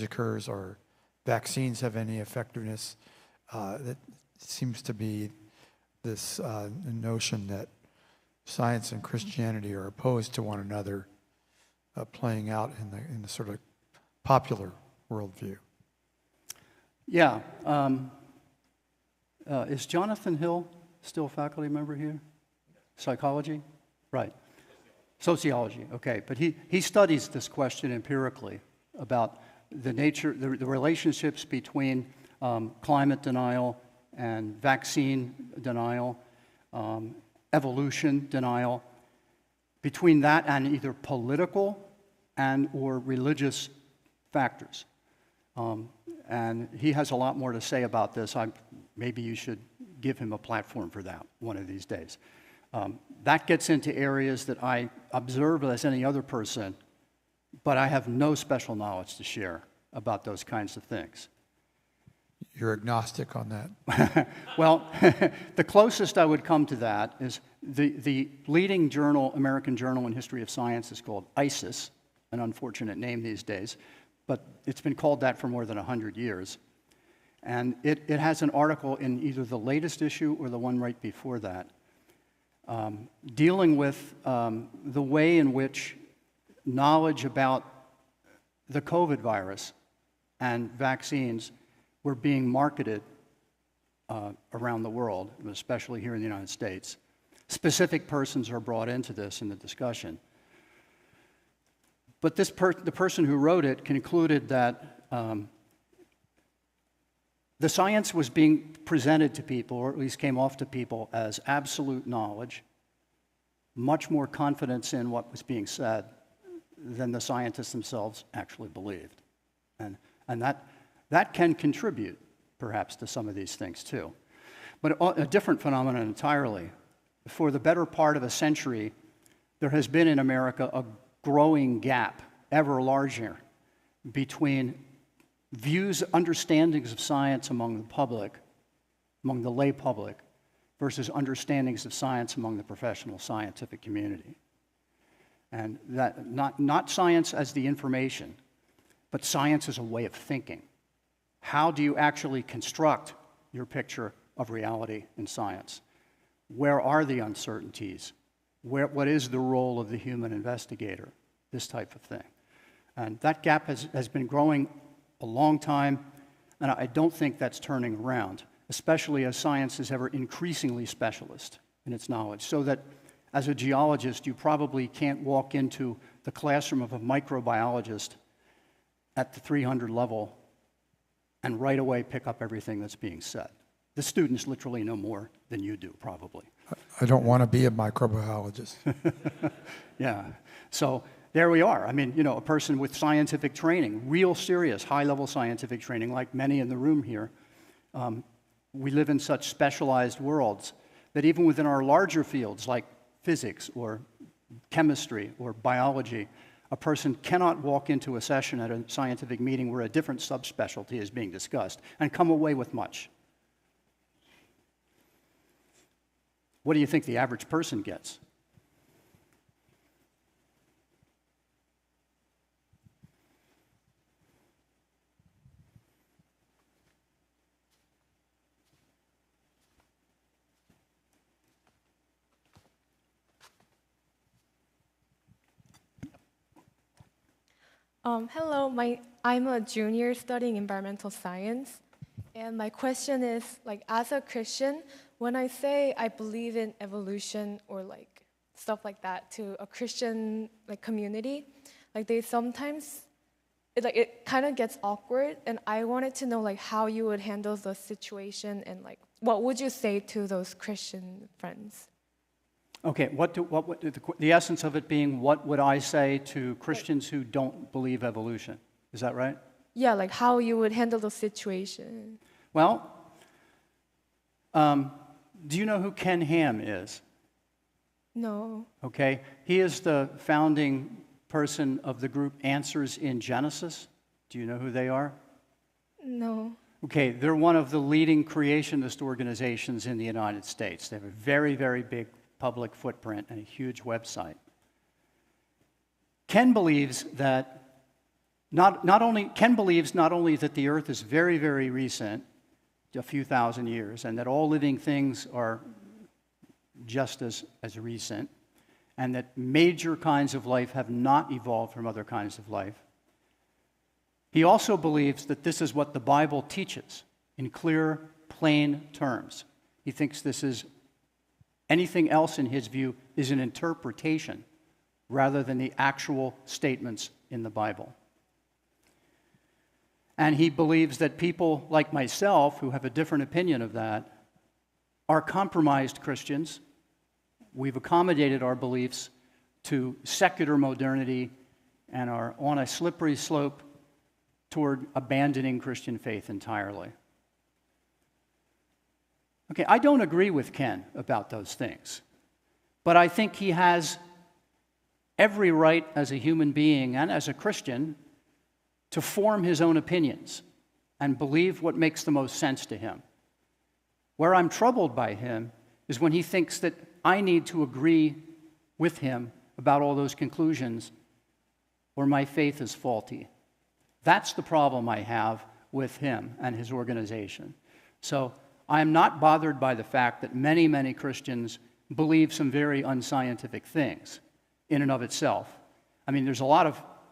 occurs, or vaccines have any effectiveness? That seems to be this notion that science and Christianity are opposed to one another, playing out in the sort of popular worldview. Yeah. Is Jonathan Hill still a faculty member here? Psychology? Right. Sociology, okay. But he studies this question empirically about the nature, the relationships between climate denial and vaccine denial, evolution denial, between that and either political and or religious factors. And he has a lot more to say about this. Maybe you should give him a platform for that one of these days. That gets into areas that I observe as any other person, but I have no special knowledge to share about those kinds of things. You're agnostic on that? Well, the closest I would come to that is the leading journal, American Journal in History of Science, is called ISIS, an unfortunate name these days, but it's been called that for more than 100 years. And it has an article in either the latest issue or the one right before that, dealing with the way in which knowledge about the COVID virus and vaccines were being marketed around the world, especially here in the United States. Specific persons are brought into this in the discussion. But the person who wrote it concluded that the science was being presented to people, or at least came off to people, as absolute knowledge, much more confidence in what was being said than the scientists themselves actually believed. And that can contribute, perhaps, to some of these things, too. But a different phenomenon entirely. For the better part of a century, there has been in America a growing gap, ever larger, between views, understandings of science among the public, among the lay public, versus understandings of science among the professional scientific community. And that not science as the information, but science as a way of thinking. How do you actually construct your picture of reality in science? Where are the uncertainties? What is the role of the human investigator? This type of thing. And that gap has been growing a long time, and I don't think that's turning around, especially as science is ever increasingly specialist in its knowledge, so that as a geologist, you probably can't walk into the classroom of a microbiologist at the 300 level and right away pick up everything that's being said. The students literally know more than you do, probably. I don't want to be a microbiologist. Yeah. So there we are. I mean, you know, a person with scientific training, real serious, high-level scientific training, like many in the room here. We live in such specialized worlds that even within our larger fields, like physics or chemistry or biology, a person cannot walk into a session at a scientific meeting where a different subspecialty is being discussed and come away with much. What do you think the average person gets? Hello, I'm a junior studying environmental science, and my question is, like, as a Christian, when I say I believe in evolution or like stuff like that to a Christian like community, like they sometimes it kind of gets awkward, and I wanted to know like how you would handle the situation and like what would you say to those Christian friends? Okay, the essence of it being, what would I say to Christians who don't believe evolution? Is that right? Yeah, like how you would handle the situation. Well, do you know who Ken Ham is? No. Okay, he is the founding person of the group Answers in Genesis. Do you know who they are? No. Okay, they're one of the leading creationist organizations in the United States. They have a very, very big public footprint and a huge website. Ken believes not only that the earth is very, very recent, a few thousand years, and that all living things are just as recent, and that major kinds of life have not evolved from other kinds of life. He also believes that this is what the Bible teaches in clear, plain terms. He thinks this is anything else, in his view, is an interpretation rather than the actual statements in the Bible. And he believes that people like myself, who have a different opinion of that, are compromised Christians. We've accommodated our beliefs to secular modernity and are on a slippery slope toward abandoning Christian faith entirely. Okay, I don't agree with Ken about those things, but I think he has every right as a human being and as a Christian to form his own opinions and believe what makes the most sense to him. Where I'm troubled by him is when he thinks that I need to agree with him about all those conclusions or my faith is faulty. That's the problem I have with him and his organization. So I am not bothered by the fact that many, many Christians believe some very unscientific things in and of itself. I mean,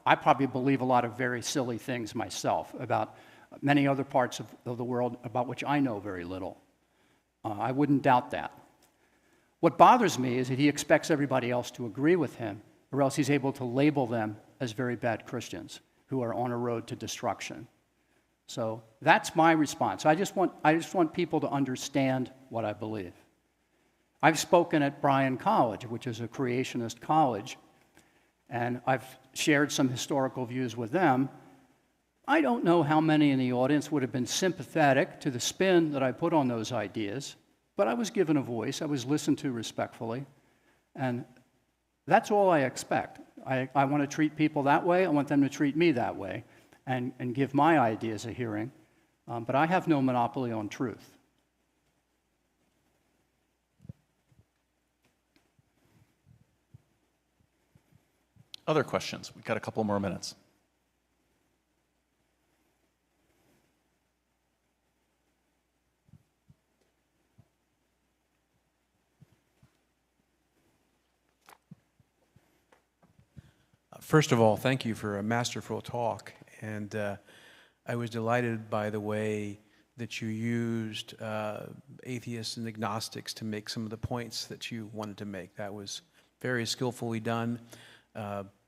I probably believe a lot of very silly things myself about many other parts of the world about which I know very little. I wouldn't doubt that. What bothers me is that he expects everybody else to agree with him, or else he's able to label them as very bad Christians who are on a road to destruction. So that's my response. I just want people to understand what I believe. I've spoken at Bryan College, which is a creationist college, and I've shared some historical views with them. I don't know how many in the audience would have been sympathetic to the spin that I put on those ideas, but I was given a voice. I was listened to respectfully, and that's all I expect. I want to treat people that way. I want them to treat me that way and give my ideas a hearing, but I have no monopoly on truth. Other questions? We've got a couple more minutes. First of all, thank you for a masterful talk, and I was delighted by the way that you used atheists and agnostics to make some of the points that you wanted to make. That was very skillfully done,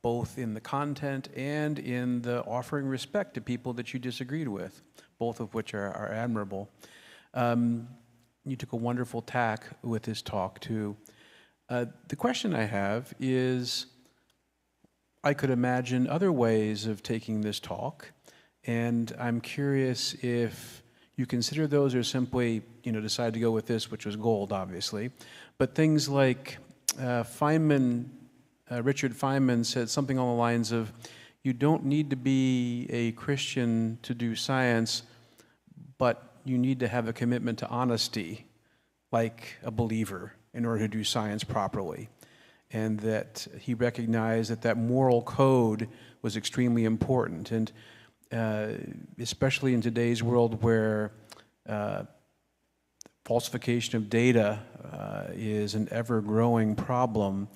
both in the content and in the offering respect to people that you disagreed with, both of which are admirable. You took a wonderful tack with this talk, too. The question I have is, I could imagine other ways of taking this talk, and I'm curious if you consider those or simply, decide to go with this, which was gold, obviously. But things like Richard Feynman said something along the lines of, you don't need to be a Christian to do science, but you need to have a commitment to honesty, like a believer, in order to do science properly. And that he recognized that moral code was extremely important. And especially in today's world where falsification of data is an ever-growing problem,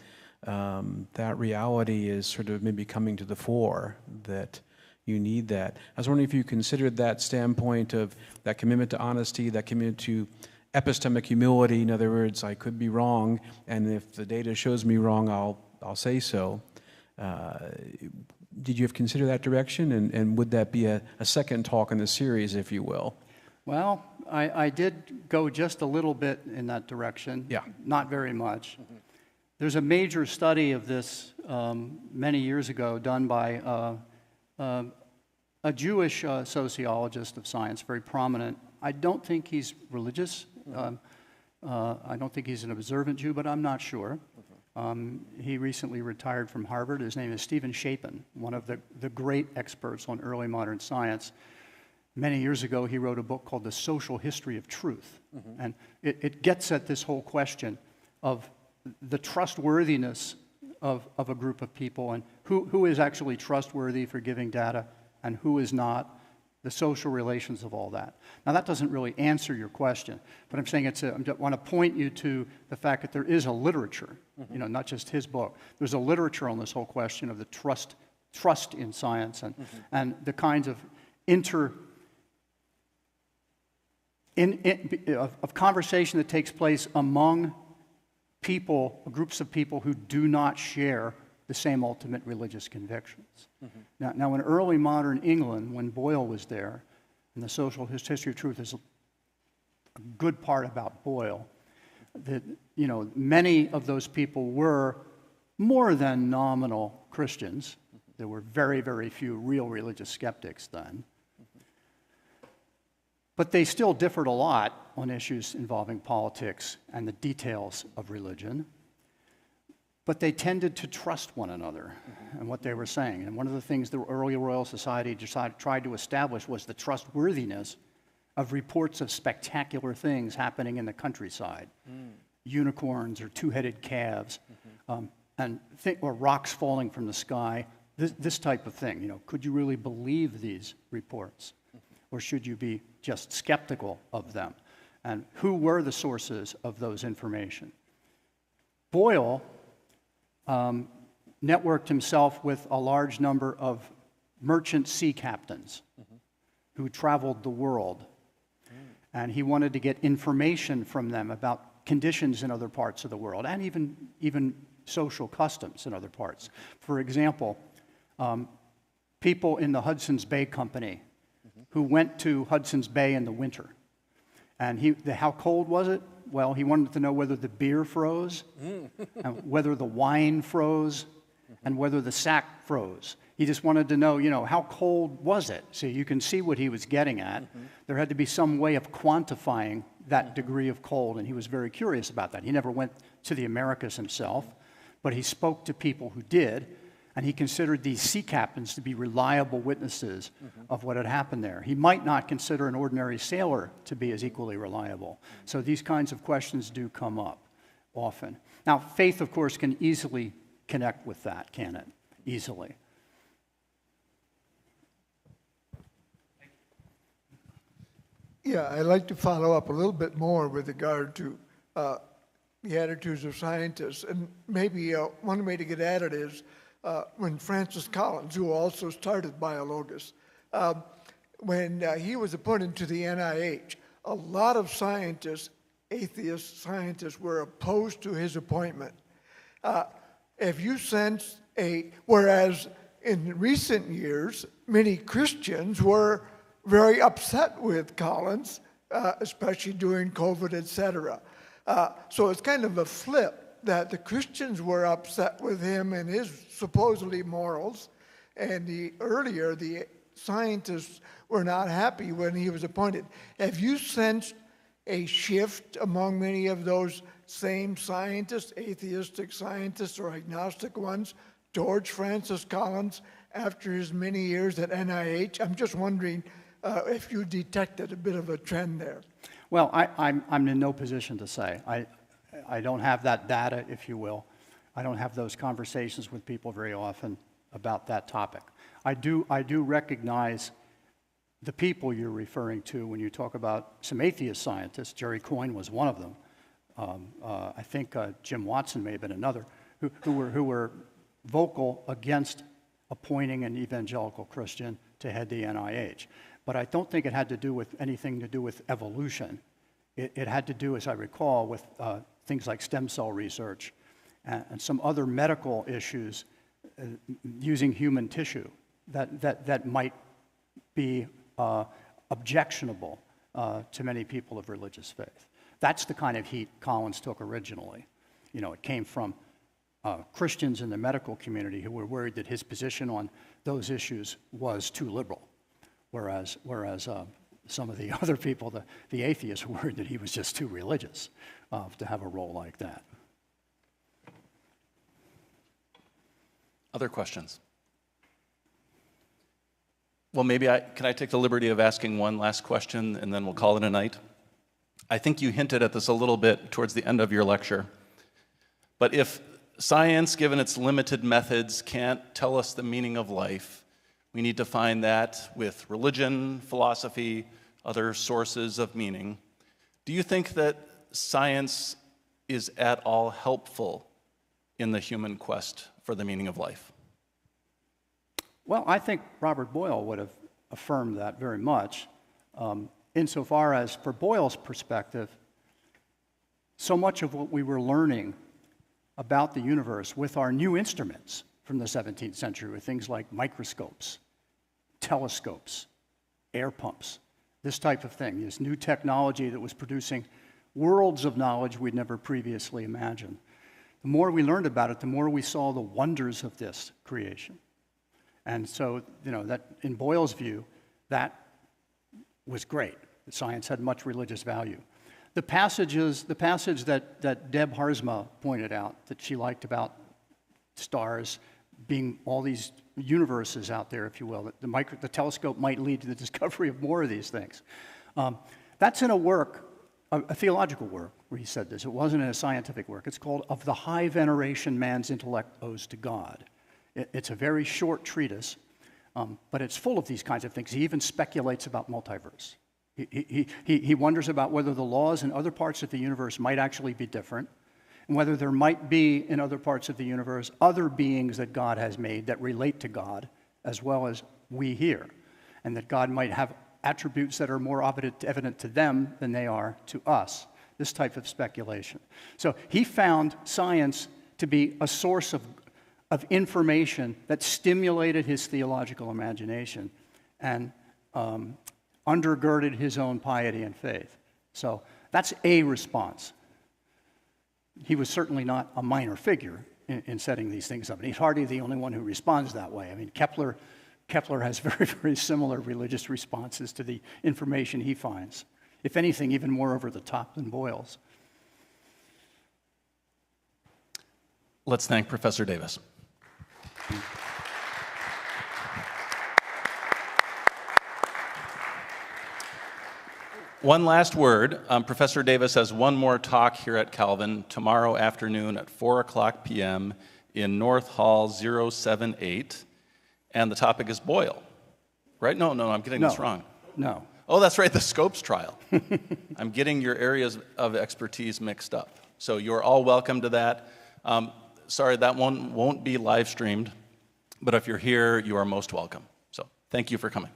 that reality is sort of maybe coming to the fore, that you need that. I was wondering if you considered that standpoint of that commitment to honesty, that commitment to epistemic humility. In other words, I could be wrong, and if the data shows me wrong, I'll say so. Did you have considered that direction, and would that be a second talk in the series, if you will? Well, I did go just a little bit in that direction. Yeah. Not very much. There's a major study of this many years ago done by a Jewish sociologist of science, very prominent. I don't think he's religious. I don't think he's an observant Jew, but I'm not sure. He recently retired from Harvard. His name is Stephen Shapin, one of the great experts on early modern science. Many years ago, he wrote a book called The Social History of Truth. And it gets at this whole question of the trustworthiness of a group of people and who is actually trustworthy for giving data and who is not, the social relations of all that. Now, that doesn't really answer your question, but I'm saying I want to point you to the fact that there is a literature, you know, not just his book. There's a literature on this whole question of the trust in science and the kinds of of conversation that takes place among people, groups of people who do not share the same ultimate religious convictions. Now, in early modern England, when Boyle was there, and the Social History of Truth is a good part about Boyle, that, you know, many of those people were more than nominal Christians. There were very, very few real religious skeptics then. But they still differed a lot on issues involving politics and the details of religion. But they tended to trust one another and what they were saying. And one of the things the early Royal Society tried to establish was the trustworthiness of reports of spectacular things happening in the countryside. Unicorns or two-headed calves, or rocks falling from the sky, this type of thing. You know, could you really believe these reports? Or should you be just skeptical of them? And who were the sources of those information? Boyle networked himself with a large number of merchant sea captains who traveled the world. And he wanted to get information from them about conditions in other parts of the world and even social customs in other parts. For example, people in the Hudson's Bay Company who went to Hudson's Bay in the winter. And how cold was it? Well, he wanted to know whether the beer froze, and whether the wine froze, and whether the sack froze. He just wanted to know, you know, how cold was it? So you can see what he was getting at. There had to be some way of quantifying that degree of cold, and he was very curious about that. He never went to the Americas himself, but he spoke to people who did, and he considered these sea captains to be reliable witnesses of what had happened there. He might not consider an ordinary sailor to be as equally reliable. So these kinds of questions do come up often. Now, faith, of course, can easily connect with that, can it? Easily. Yeah, I'd like to follow up a little bit more with regard to the attitudes of scientists. And maybe one way to get at it is when Francis Collins, who also started BioLogos, when he was appointed to the NIH, a lot of scientists, atheist scientists, were opposed to his appointment. If you sense whereas in recent years, many Christians were very upset with Collins, especially during COVID, et cetera. So it's kind of a flip that the Christians were upset with him and his supposedly morals, and the scientists were not happy when he was appointed. Have you sensed a shift among many of those same scientists, atheistic scientists or agnostic ones, towards Francis Collins after his many years at NIH? I'm just wondering if you detected a bit of a trend there. Well, I'm in no position to say. I don't have that data, if you will. I don't have those conversations with people very often about that topic. I do recognize the people you're referring to when you talk about some atheist scientists. Jerry Coyne was one of them. I think Jim Watson may have been another, who were vocal against appointing an evangelical Christian to head the NIH. But I don't think it had to do with anything to do with evolution. It had to do, as I recall, with things like stem cell research and some other medical issues using human tissue that might be objectionable to many people of religious faith. That's the kind of heat Collins took originally. You know, it came from Christians in the medical community who were worried that his position on those issues was too liberal, whereas some of the other people, the atheists, were worried that he was just too religious to have a role like that. Other questions? Well, maybe can I take the liberty of asking one last question, and then we'll call it a night? I think you hinted at this a little bit towards the end of your lecture. But if science, given its limited methods, can't tell us the meaning of life, we need to find that with religion, philosophy, other sources of meaning. Do you think that science is at all helpful in the human quest for the meaning of life? Well, I think Robert Boyle would have affirmed that very much, insofar as, for Boyle's perspective, so much of what we were learning about the universe with our new instruments from the 17th century, with things like microscopes, telescopes, air pumps, this type of thing, this new technology that was producing worlds of knowledge we'd never previously imagined. The more we learned about it, the more we saw the wonders of this creation. And so, you know, that in Boyle's view, that was great. Science had much religious value. The passage that Deb Harzma pointed out, that she liked about stars being all these universes out there, if you will, that the telescope might lead to the discovery of more of these things. That's in a work, a theological work, where he said this. It wasn't in a scientific work. It's called Of the High Veneration Man's Intellect Owes to God. It's a very short treatise, but it's full of these kinds of things. He even speculates about multiverse. He wonders about whether the laws in other parts of the universe might actually be different, and whether there might be in other parts of the universe other beings that God has made that relate to God as well as we here, and that God might have attributes that are more evident to them than they are to us, this type of speculation. So he found science to be a source of information that stimulated his theological imagination and undergirded his own piety and faith. So that's a response. He was certainly not a minor figure in setting these things up. And he's hardly the only one who responds that way. I mean, Kepler has very, very similar religious responses to the information he finds. If anything, even more over the top than Boyle's. Let's thank Professor Davis. One last word. Professor Davis has one more talk here at Calvin tomorrow afternoon at 4:00 p.m. in North Hall 078, and the topic is Boyle. Right? No, I'm getting this wrong. No. Oh, that's right, the Scopes trial. I'm getting your areas of expertise mixed up. So you're all welcome to that. Sorry, that one won't be live streamed, but if you're here, you are most welcome. So thank you for coming.